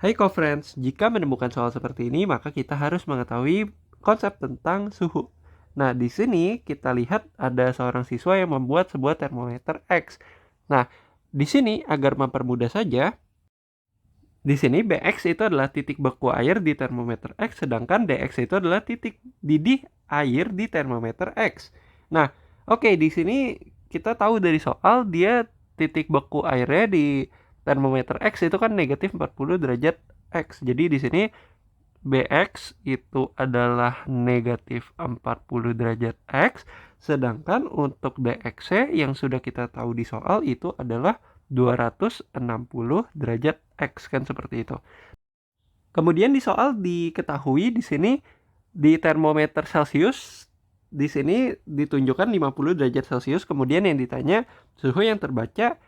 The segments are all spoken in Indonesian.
Hai co-friends, jika menemukan soal seperti ini, maka kita harus mengetahui konsep tentang suhu. Nah, di sini kita lihat ada seorang siswa yang membuat sebuah termometer X. Nah, di sini agar mempermudah saja, di sini Bx itu adalah titik beku air di termometer X, sedangkan Dx itu adalah titik didih air di termometer X. Nah, oke, di sini kita tahu dari soal dia titik beku airnya di termometer X itu kan negatif 40 derajat X. Jadi di sini Bx itu adalah negatif 40 derajat X, sedangkan untuk Dx yang sudah kita tahu di soal itu adalah 260 derajat X, kan seperti itu. Kemudian di soal diketahui di sini di termometer Celcius di sini ditunjukkan 50 derajat Celcius, kemudian yang ditanya suhu yang terbaca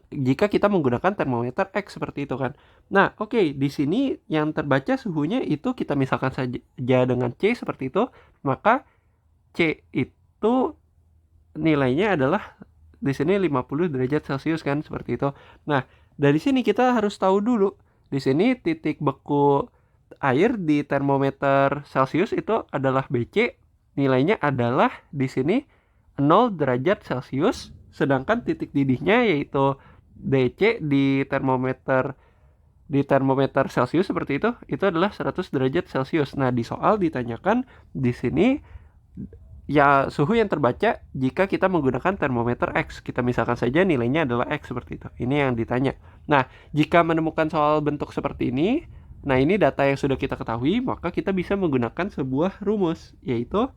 jika kita menggunakan termometer X seperti itu kan. Nah, oke, di sini yang terbaca suhunya itu kita misalkan saja dengan C seperti itu, maka C itu nilainya adalah di sini 50 derajat Celcius kan seperti itu. Nah, dari sini kita harus tahu dulu. Di sini titik beku air di termometer Celcius itu adalah BC, nilainya adalah di sini 0 derajat Celcius, sedangkan titik didihnya yaitu DC di termometer Celcius seperti itu adalah 100 derajat Celcius. Nah, di soal ditanyakan di sini ya suhu yang terbaca jika kita menggunakan termometer X. Kita misalkan saja nilainya adalah X seperti itu. Ini yang ditanya. Nah, jika menemukan soal bentuk seperti ini, nah ini data yang sudah kita ketahui, maka kita bisa menggunakan sebuah rumus, yaitu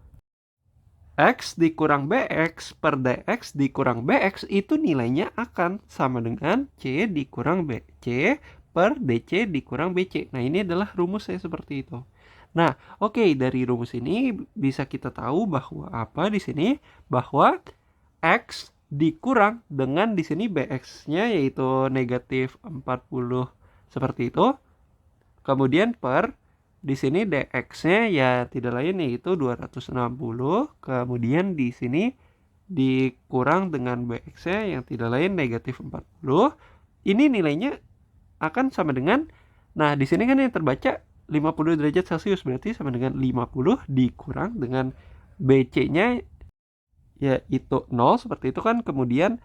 X dikurang BX per DX dikurang BX itu nilainya akan sama dengan C dikurang BC per DC dikurang BC. Nah, ini adalah rumusnya seperti itu. Nah, oke, dari rumus ini bisa kita tahu bahwa apa di sini? Bahwa X dikurang dengan di sini BX-nya yaitu negatif 40 seperti itu. Kemudian per di sini dx-nya ya tidak lain yaitu 260, kemudian di sini dikurang dengan bx-nya yang tidak lain negatif 40. Ini nilainya akan sama dengan, nah di sini kan yang terbaca 50 derajat Celcius, berarti sama dengan 50 dikurang dengan bc-nya yaitu 0 seperti itu kan, kemudian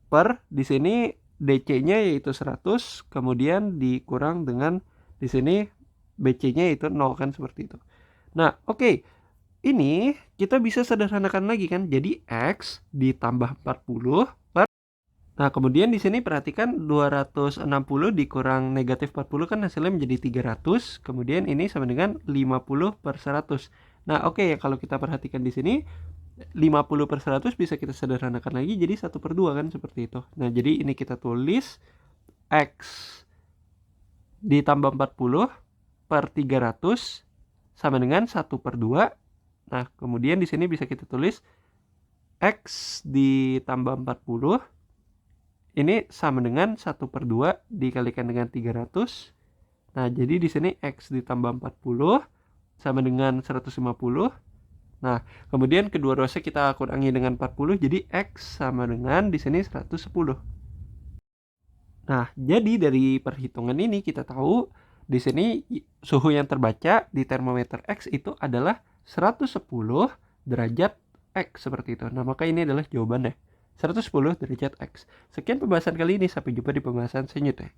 per di sini dc-nya yaitu 100, kemudian dikurang dengan di sini BC-nya itu 0 kan seperti itu. Nah, oke. Ini kita bisa sederhanakan lagi kan. Jadi X ditambah 40 per, nah, kemudian di sini perhatikan 260 dikurang negatif 40 kan hasilnya menjadi 300. Kemudian ini sama dengan 50 per 100. Nah, oke, ya kalau kita perhatikan di sini 50 per 100 bisa kita sederhanakan lagi jadi 1 per 2 kan seperti itu. Nah, jadi ini kita tulis X ditambah 40 per 300 sama dengan 1 per 2. Nah, kemudian di sini bisa kita tulis X ditambah 40 ini sama dengan 1 per 2 dikalikan dengan 300. Nah, jadi di sini X ditambah 40 sama dengan 150. Nah, kemudian kedua ruasnya kita kurangi dengan 40, jadi X sama dengan di sini 110. Nah, jadi dari perhitungan ini kita tahu di sini suhu yang terbaca di termometer X itu adalah 110 derajat X seperti itu. Nah, maka ini adalah jawabannya. 110 derajat X. Sekian pembahasan kali ini, sampai jumpa di pembahasan selanjutnya.